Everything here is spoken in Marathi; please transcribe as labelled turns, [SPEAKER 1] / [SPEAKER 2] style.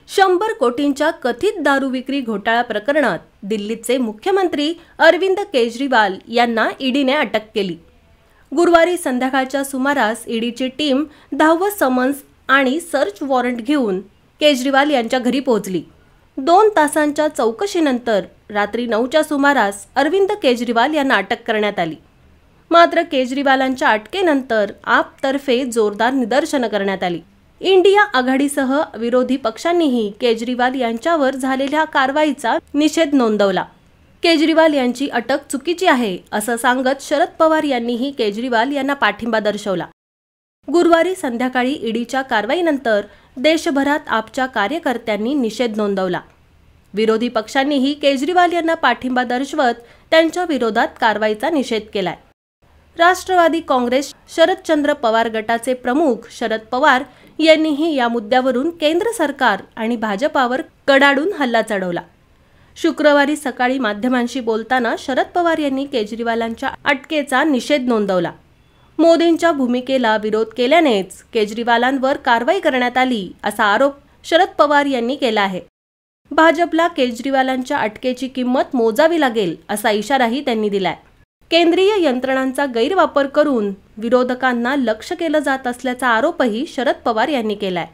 [SPEAKER 1] 100 कोटींच्या कथित दारू विक्री घोटाळा प्रकरणात दिल्लीचे मुख्यमंत्री अरविंद केजरीवाल यांना ईडीने अटक केली। गुरुवारी संध्याकाळच्या सुमारास ईडीची टीम 10वे समन्स आणि सर्च वॉरंट घेऊन केजरीवाल यांच्या घरी पोहोचली। 2 तासांच्या चौकशीनंतर रात्री 9च्या सुमारास अरविंद केजरीवाल यांना अटक करण्यात आली। मात्र केजरीवालांच्या अटकेनंतर आपतर्फे जोरदार निदर्शनं करण्यात आली। इंडिया आघाडीसह विरोधी पक्षांनीही केजरीवाल यांच्यावर झालेल्या कारवाईचा निषेध नोंदवला। केजरीवाल यांची अटक चुकीची आहे असं सांगत शरद पवार यांनीही केजरीवाल यांना पाठिंबा दर्शवला। गुरुवारी संध्याकाळी ईडीच्या कारवाईनंतर देशभरात आपच्या कार्यकर्त्यांनी निषेध नोंदवला। विरोधी पक्षांनीही केजरीवाल यांना पाठिंबा दर्शवत त्यांच्या विरोधात कारवाईचा निषेध केलाय। राष्ट्रवादी काँग्रेस शरदचंद्र पवार गटाचे प्रमुख शरद पवार यांनीही या मुद्द्यावरून केंद्र सरकार आणि भाजपावर कडाडून हल्ला चढवला। शुक्रवारी सकाळी माध्यमांशी बोलताना शरद पवार यांनी केजरीवालांच्या अटकेचा निषेध नोंदवला। मोदींच्या भूमिकेला विरोध केल्यानेच केजरीवालांवर कारवाई करण्यात आली असा आरोप शरद पवार यांनी केला आहे। भाजपला केजरीवालांच्या अटकेची किंमत मोजावी लागेल असा इशाराही त्यांनी दिलाय। केंद्रीय यंत्रणांचा गैरवापर करून विरोधकांना लक्ष्य केलं जात असल्याचा आरोपही शरद पवार यांनी केलाय।